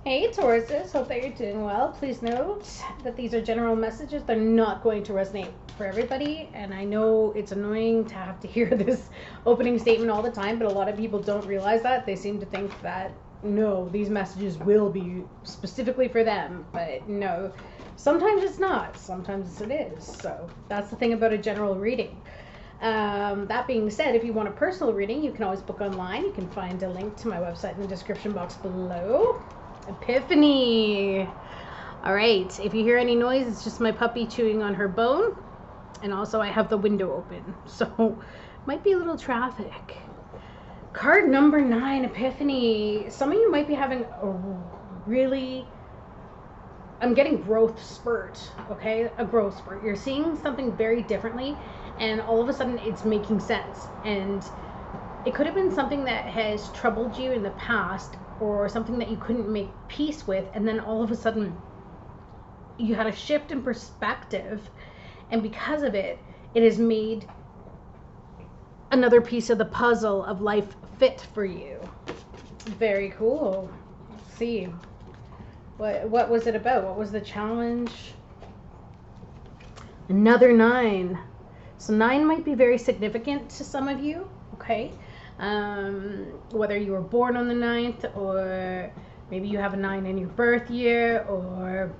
Hey Tauruses, hope that you're doing well. Please note that these are general messages. They're not going to resonate for everybody, and I know it's annoying to have to hear this opening statement all the time, but a lot of people don't realize that. They seem to think that, no, these messages will be specifically for them, but no. Sometimes it's not. Sometimes it is. So that's the thing about a general reading. That being said, if you want a personal reading, you can always book online. You can find a link to my website in the description box below. Epiphany. All right, if you hear any noise, it's just my puppy chewing on her bone, and also I have the window open, so might be a little traffic. Card number 9, Epiphany. Some of you might be having a really, I'm getting growth spurt, okay? A growth spurt. You're seeing something very differently, and all of a sudden it's making sense. And it could have been something that has troubled you in the past, or something that you couldn't make peace with, and then all of a sudden you had a shift in perspective, and because of it, it has made another piece of the puzzle of life fit for you. Very cool. Let's see. What was it about? What was the challenge? Another 9. So 9 might be very significant to some of you, okay? Whether you were born on the 9th, or maybe you have a 9 in your birth year, or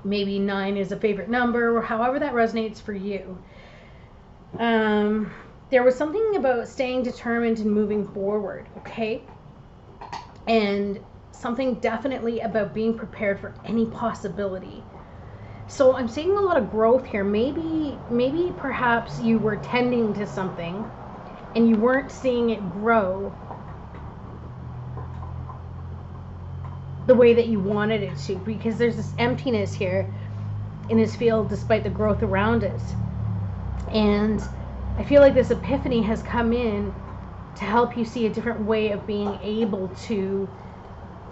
maybe 9 is a favorite number, or however that resonates for you. There was something about staying determined and moving forward, okay? And something definitely about being prepared for any possibility. So I'm seeing a lot of growth here. Maybe perhaps you were tending to something and you weren't seeing it grow the way that you wanted it to, because there's this emptiness here in this field despite the growth around us. And I feel like this epiphany has come in to help you see a different way of being able to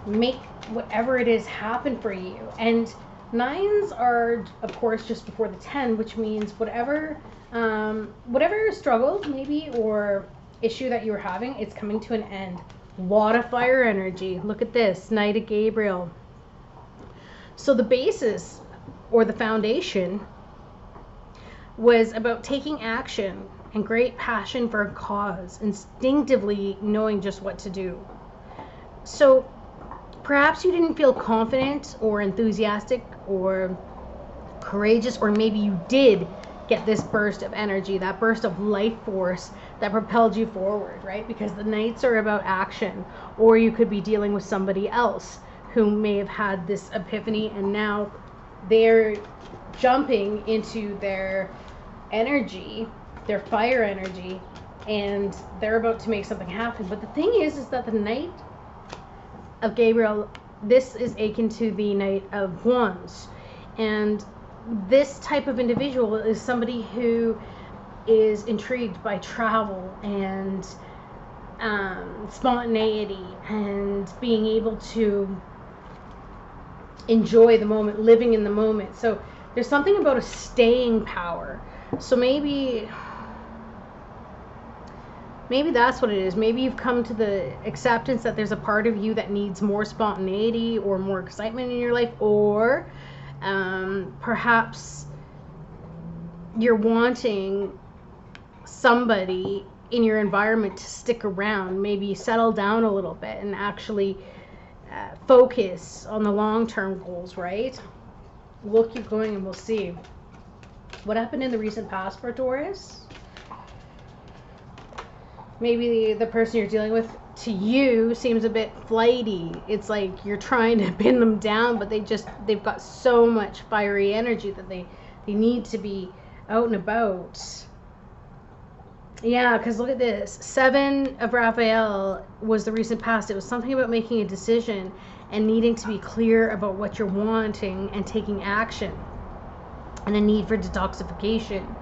make whatever it is happen for you. And 9s are, of course, just before the 10, which means whatever struggle maybe or issue that you were having, it's coming to an end. A lot of fire energy. Look at this, Knight of Gabriel. So the basis or the foundation was about taking action and great passion for a cause, instinctively knowing just what to do. So perhaps you didn't feel confident or enthusiastic or courageous, or maybe you did get this burst of energy, that burst of life force that propelled you forward, right? Because the Knights are about action. Or you could be dealing with somebody else who may have had this epiphany and now they're jumping into their energy, their fire energy, and they're about to make something happen. But the thing is that the Knight of Gabriel, this is akin to the Knight of Wands, and this type of individual is somebody who is intrigued by travel and spontaneity and being able to enjoy the moment, living in the moment. So there's something about a staying power. So maybe that's what it is. Maybe you've come to the acceptance that there's a part of you that needs more spontaneity or more excitement in your life, or perhaps you're wanting somebody in your environment to stick around, maybe settle down a little bit and actually focus on the long-term goals, right? We'll keep going and we'll see. What happened in the recent past for Taurus? Maybe the person you're dealing with to you seems a bit flighty. It's like you're trying to pin them down, but they've got so much fiery energy that they need to be out and about. Yeah, because look at this. 7 of Raphael was the recent past. It was something about making a decision and needing to be clear about what you're wanting and taking action, and a need for detoxification.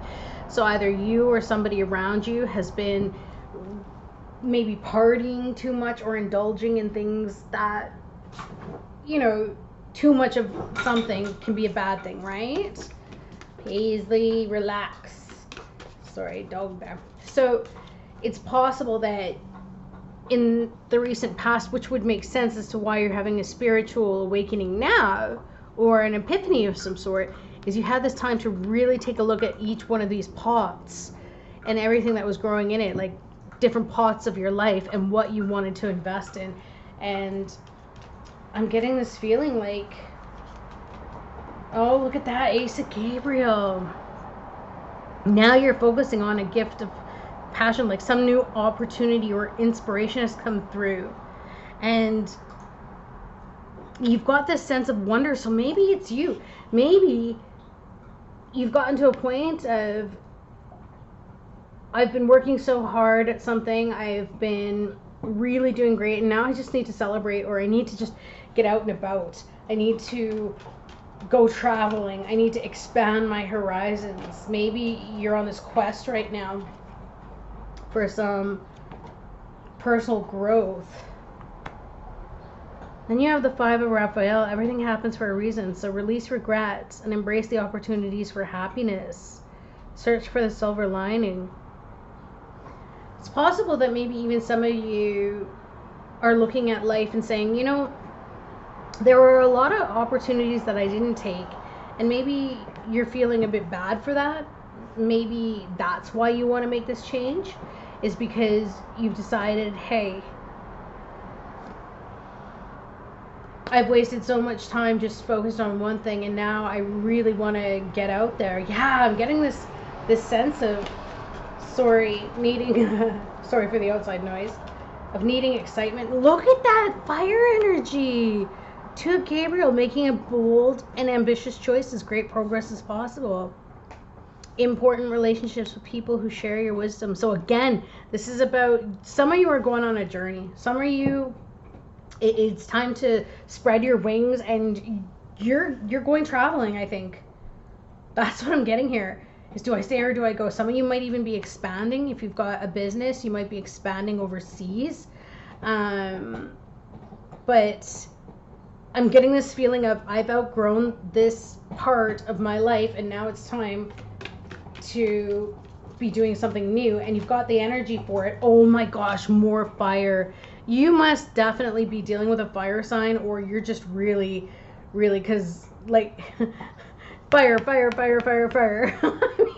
So either you or somebody around you has been maybe partying too much or indulging in things that, you know, too much of something can be a bad thing, right? Paisley, relax. Sorry, dog there. So it's possible that in the recent past, which would make sense as to why you're having a spiritual awakening now, or an epiphany of some sort, is you had this time to really take a look at each one of these pots and everything that was growing in it, like different pots of your life and what you wanted to invest in. And I'm getting this feeling like, oh, look at that, Ace of Gabriel. Now you're focusing on a gift of passion, like some new opportunity or inspiration has come through. And you've got this sense of wonder. So maybe it's you. Maybe you've gotten to a point of, I've been working so hard at something, I've been really doing great, and now I just need to celebrate, or I need to just get out and about. I need to go traveling. I need to expand my horizons. Maybe you're on this quest right now for some personal growth. Then you have the Five of Raphael. Everything happens for a reason. So release regrets and embrace the opportunities for happiness. Search for the silver lining. It's possible that maybe even some of you are looking at life and saying, you know, there were a lot of opportunities that I didn't take, and maybe you're feeling a bit bad for that. Maybe that's why you want to make this change, is because you've decided, hey, I've wasted so much time just focused on one thing, and now I really want to get out there. Yeah, I'm getting this sense of, needing, sorry for the outside noise, of needing excitement. Look at that fire energy. Two of Gabriel, making a bold and ambitious choices. Great progress is possible. Important relationships with people who share your wisdom. So again, this is about, some of you are going on a journey. Some of you, it's time to spread your wings, and you're going traveling, I think. That's what I'm getting here. Is, do I stay or do I go? Some of you might even be expanding. If you've got a business, you might be expanding overseas. But I'm getting this feeling of, I've outgrown this part of my life, and now it's time to be doing something new. And you've got the energy for it. Oh my gosh, more fire. You must definitely be dealing with a fire sign, or you're just really, because like fire. I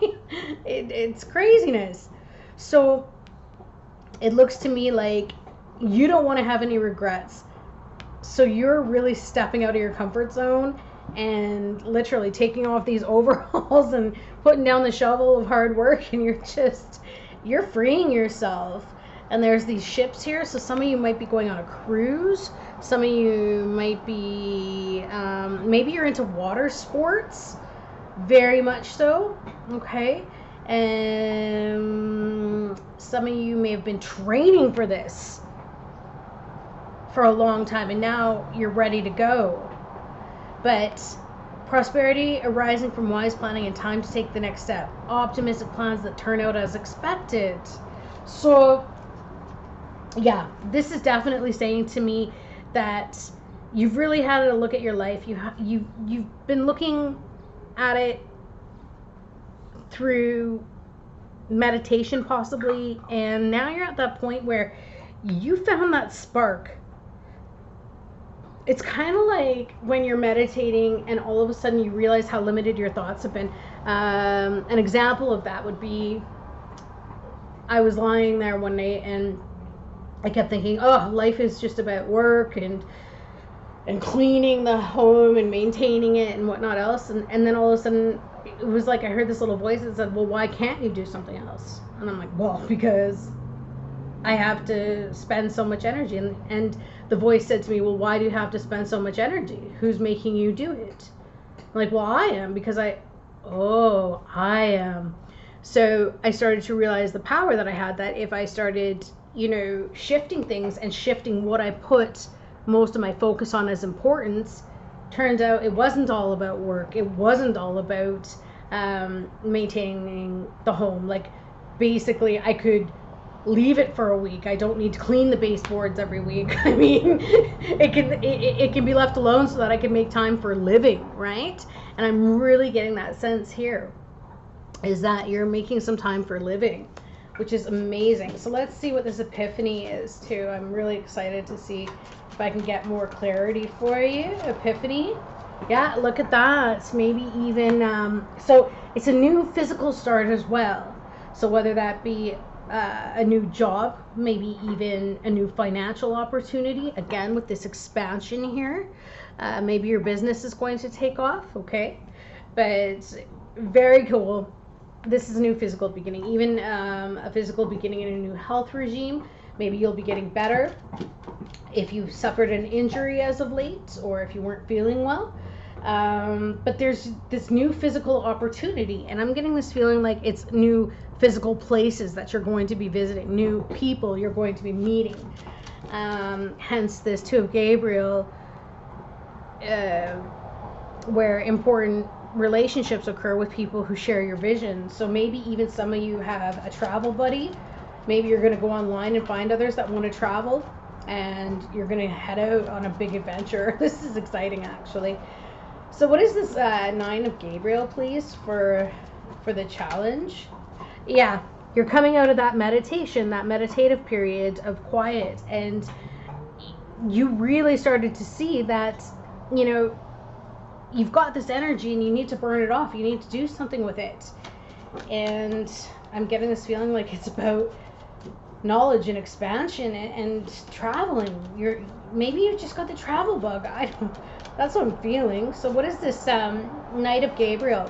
mean, it's craziness. So it looks to me like you don't want to have any regrets. So you're really stepping out of your comfort zone and literally taking off these overalls and putting down the shovel of hard work, and you're freeing yourself. And there's these ships here, so some of you might be going on a cruise. Some of you might be, maybe you're into water sports, very much so, okay? And some of you may have been training for this for a long time, and now you're ready to go. But prosperity arising from wise planning and time to take the next step. Optimistic plans that turn out as expected. So yeah, this is definitely saying to me that you've really had a look at your life. You've been looking at it through meditation possibly, and now you're at that point where you found that spark. It's kind of like when you're meditating and all of a sudden you realize how limited your thoughts have been. An example of that would be, I was lying there one night and I kept thinking, oh, life is just about work and cleaning the home and maintaining it and whatnot else. And then all of a sudden it was like I heard this little voice that said, well, why can't you do something else? And I'm like, well, because I have to spend so much energy. And the voice said to me, well, why do you have to spend so much energy? Who's making you do it? I'm like, well, I am, because I am. So I started to realize the power that I had, that if I started, shifting things and shifting what I put most of my focus on as importance, turns out it wasn't all about work. It wasn't all about maintaining the home. Like, basically, I could leave it for a week. I don't need to clean the baseboards every week. I mean, it can be left alone so that I can make time for living, right? And I'm really getting that sense here, is that you're making some time for living. which is amazing. So let's see what this epiphany is too. I'm really excited to see if I can get more clarity for you. Epiphany. Yeah, look at that. It's maybe even, so it's a new physical start as well. So whether that be a new job, maybe even a new financial opportunity, again with this expansion here, maybe your business is going to take off, okay? But very cool. This is a new physical beginning, even a physical beginning in a new health regime. Maybe you'll be getting better if you've suffered an injury as of late, or if you weren't feeling well. But there's this new physical opportunity, and I'm getting this feeling like it's new physical places that you're going to be visiting, new people you're going to be meeting. Hence this Two of Gabriel, where important relationships occur with people who share your vision. So maybe even some of you have a travel buddy. Maybe you're going to go online and find others that want to travel, and you're going to head out on a big adventure. This is exciting, actually. So what is this Nine of Gabriel, please, for the challenge? Yeah, you're coming out of that meditation, that meditative period of quiet, and you really started to see that, you know, you've got this energy and you need to burn it off. You need to do something with it. And I'm getting this feeling like it's about knowledge and expansion and traveling. Maybe you just got the travel bug. I don't. That's what I'm feeling. So what is this Knight of Gabriel?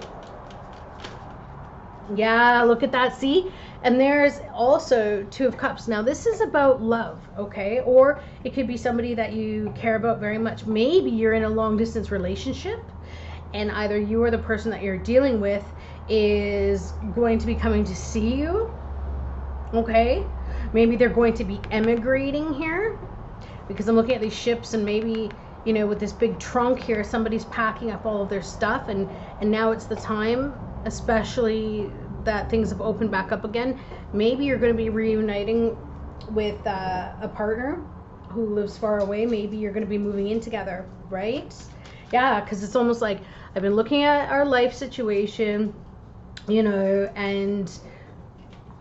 Yeah, look at that. See? And there's also Two of Cups. Now this is about love, okay? Or it could be somebody that you care about very much. Maybe you're in a long distance relationship, and either you or the person that you're dealing with is going to be coming to see you, okay? Maybe they're going to be emigrating here, because I'm looking at these ships, and maybe, you know, with this big trunk here, somebody's packing up all of their stuff, and now it's the time, especially that things have opened back up again. Maybe you're going to be reuniting with a partner who lives far away. Maybe you're going to be moving in together, right? Yeah, because it's almost like I've been looking at our life situation, you know, and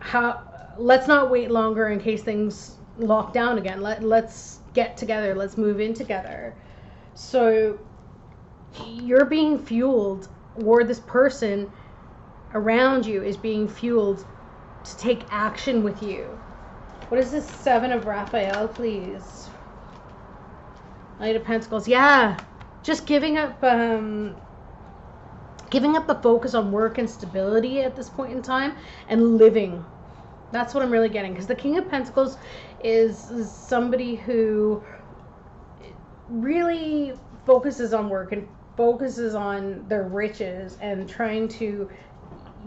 how let's not wait longer in case things lock down again. Let's get together. Let's move in together. So you're being fueled, or this person around you is being fueled to take action with you. What is this Seven of Raphael, please? Knight of Pentacles. Yeah, just giving up the focus on work and stability at this point in time and living. That's what I'm really getting, because the King of Pentacles is somebody who really focuses on work and focuses on their riches and trying to,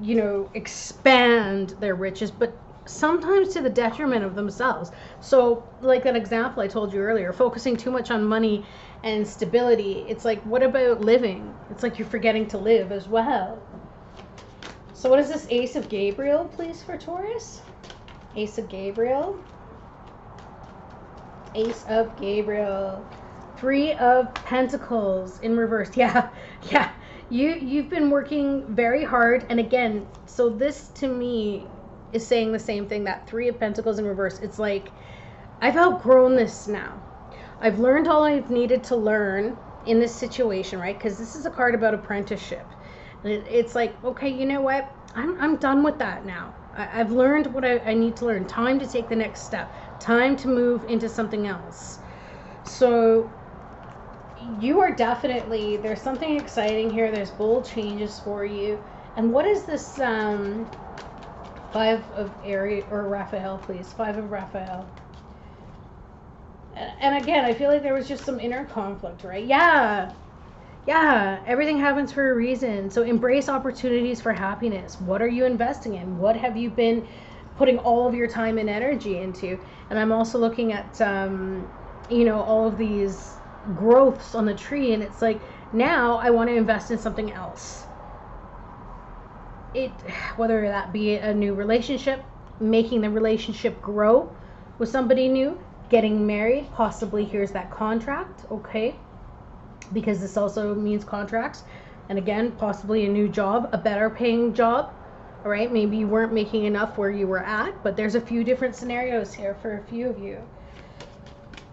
you know, expand their riches, but sometimes to the detriment of themselves. So like that example I told you earlier, focusing too much on money and stability, it's like, what about living? It's like you're forgetting to live as well. So what is this Ace of Gabriel, please, for Taurus? Ace of Gabriel. Ace of Gabriel. Three of Pentacles in reverse. Yeah. You've been working very hard, and again, so this to me is saying the same thing, that Three of Pentacles in reverse. It's like, I've outgrown this now. I've learned all I've needed to learn in this situation, right? Because this is a card about apprenticeship. And it's like, okay, you know what? I'm done with that now. I've learned what I need to learn. Time to take the next step. Time to move into something else. So you are definitely, there's something exciting here. There's bold changes for you. And what is this Five of Aries, or Raphael, please? Five of Raphael. And again, I feel like there was just some inner conflict, right? Yeah, everything happens for a reason. So embrace opportunities for happiness. What are you investing in? What have you been putting all of your time and energy into? And I'm also looking at, you know, all of these growths on the tree, and it's like, now I want to invest in something else. Whether that be a new relationship, making the relationship grow with somebody new, getting married, possibly here's that contract, okay? Because this also means contracts. And again, possibly a new job, a better paying job, All right, maybe you weren't making enough where you were at, but there's a few different scenarios here for a few of you.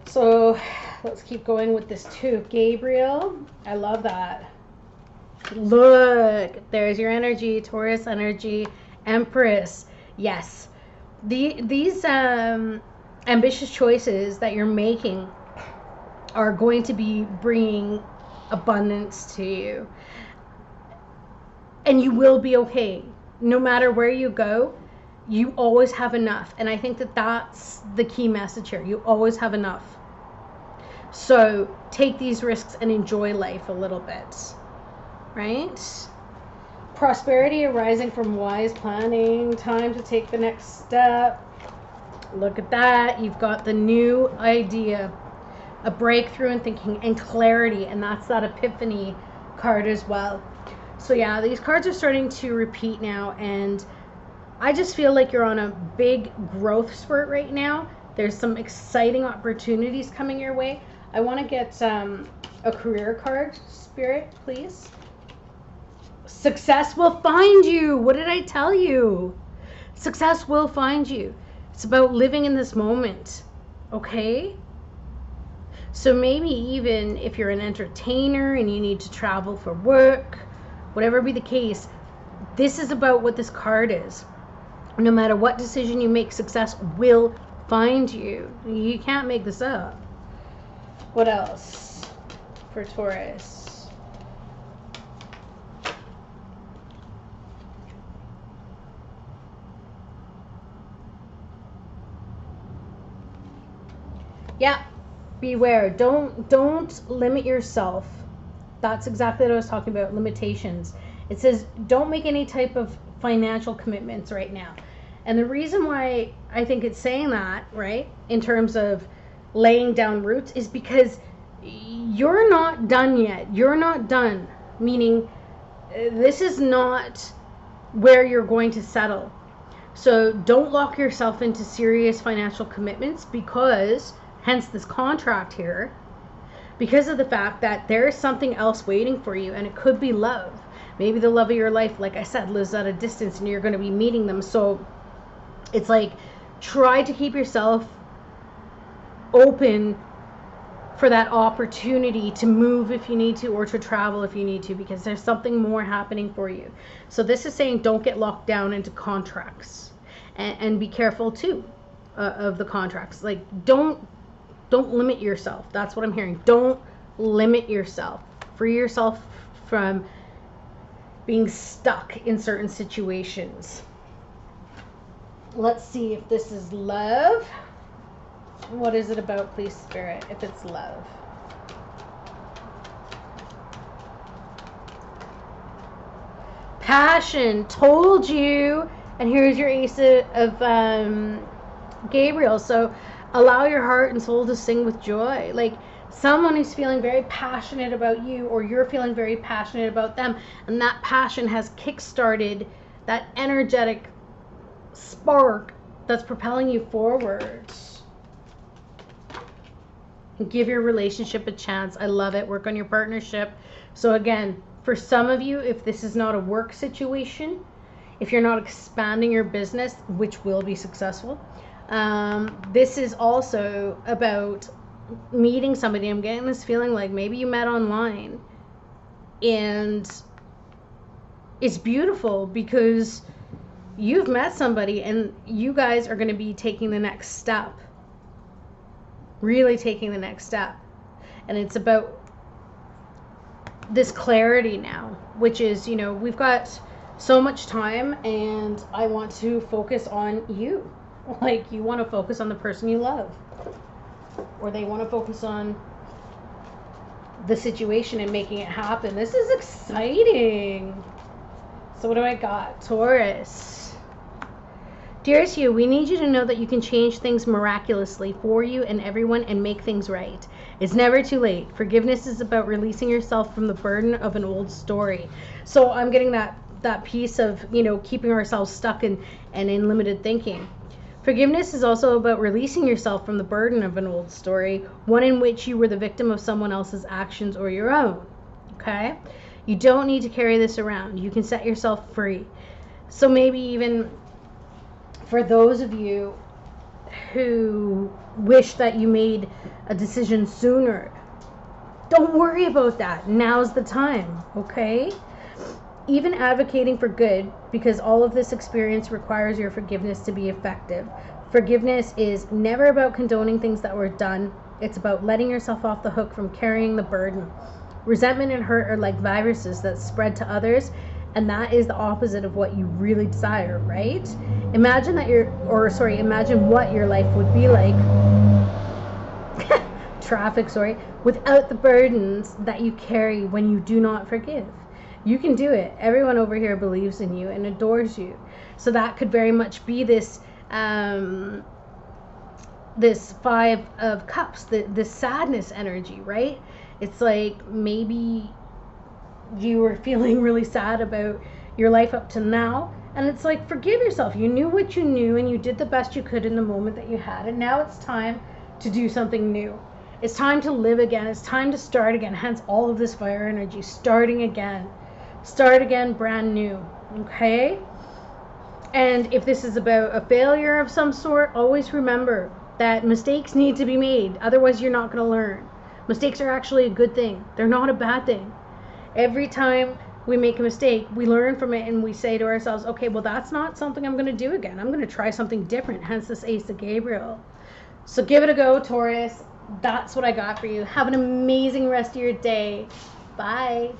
So let's keep going with this too. Gabriel, I love that. Look, there's your energy, Taurus energy, Empress. Yes, these ambitious choices that you're making are going to be bringing abundance to you. And you will be okay. No matter where you go, you always have enough. And I think that that's the key message here. You always have enough. So take these risks and enjoy life a little bit, right? Prosperity arising from wise planning. Time to take the next step. Look at that. You've got the new idea, a breakthrough in thinking and clarity. And that's that epiphany card as well. So yeah, these cards are starting to repeat now, and I just feel like you're on a big growth spurt right now. There's some exciting opportunities coming your way. I want to get a career card, Spirit, please. Success will find you. What did I tell you? Success will find you. It's about living in this moment, okay? So maybe even if you're an entertainer and you need to travel for work, whatever be the case, this is about what this card is. No matter what decision you make, success will find you. You can't make this up. What else for Taurus? Yeah, beware. Don't limit yourself. That's exactly what I was talking about, limitations. It says don't make any type of financial commitments right now. And the reason why I think it's saying that, right, in terms of laying down roots, is because you're not done yet. You're not done, meaning this is not where you're going to settle. So don't lock yourself into serious financial commitments because, hence this contract here, because of the fact that there is something else waiting for you, and it could be love. Maybe the love of your life, like I said, lives at a distance and you're going to be meeting them. So it's like, try to keep yourself open for that opportunity to move if you need to, or to travel if you need to, because there's something more happening for you. So this is saying don't get locked down into contracts, and be careful too of the contracts. Like don't limit yourself. That's what I'm hearing. Don't limit yourself. Free yourself from being stuck in certain situations. Let's see if this is love. What is it about, please, Spirit, if it's love? Passion. Told you. And here's your Ace of Gabriel. So allow your heart and soul to sing with joy. Like someone who's feeling very passionate about you, or you're feeling very passionate about them, and that passion has kick-started that energetic spark that's propelling you forward. Give your relationship a chance. I love it. Work on your partnership. So again, for some of you, if this is not a work situation, if you're not expanding your business, which will be successful, this is also about meeting somebody. I'm getting this feeling like maybe you met online, and it's beautiful because you've met somebody and you guys are going to be taking the next step, really taking the next step. And it's about this clarity now, which is, you know, we've got so much time and I want to focus on you. Like you want to focus on the person you love, or they want to focus on the situation and making it happen. This is exciting. So what do I got? Taurus. Dearest you, we need you to know that you can change things miraculously for you and everyone and make things right. It's never too late. Forgiveness is about releasing yourself from the burden of an old story. So I'm getting that piece of, you know, keeping ourselves stuck and in limited thinking. Forgiveness is also about releasing yourself from the burden of an old story, one in which you were the victim of someone else's actions or your own. Okay? You don't need to carry this around. You can set yourself free. So maybe even for those of you who wish that you made a decision sooner, don't worry about that. Now's the time, okay? Even advocating for good, because all of this experience requires your forgiveness to be effective. Forgiveness is never about condoning things that were done. It's about letting yourself off the hook from carrying the burden. Resentment and hurt are like viruses that spread to others, and that is the opposite of what you really desire, right? Imagine what your life would be like without the burdens that you carry when you do not forgive. You can do it. Everyone over here believes in you and adores you. So that could very much be this this Five of Cups, the sadness energy, right? It's like maybe you were feeling really sad about your life up to now, and it's like, forgive yourself. You knew what you knew and you did the best you could in the moment that you had, and now it's time to do something new. It's time to live again. It's time to start again. Hence all of this fire energy, starting again. Start again, brand new. Okay? And if this is about a failure of some sort, always remember that mistakes need to be made. Otherwise, you're not going to learn. Mistakes are actually a good thing. They're not a bad thing. Every time we make a mistake, we learn from it and we say to ourselves, okay, well, that's not something I'm going to do again. I'm going to try something different. Hence this Ace of Gabriel. So give it a go, Taurus. That's what I got for you. Have an amazing rest of your day. Bye.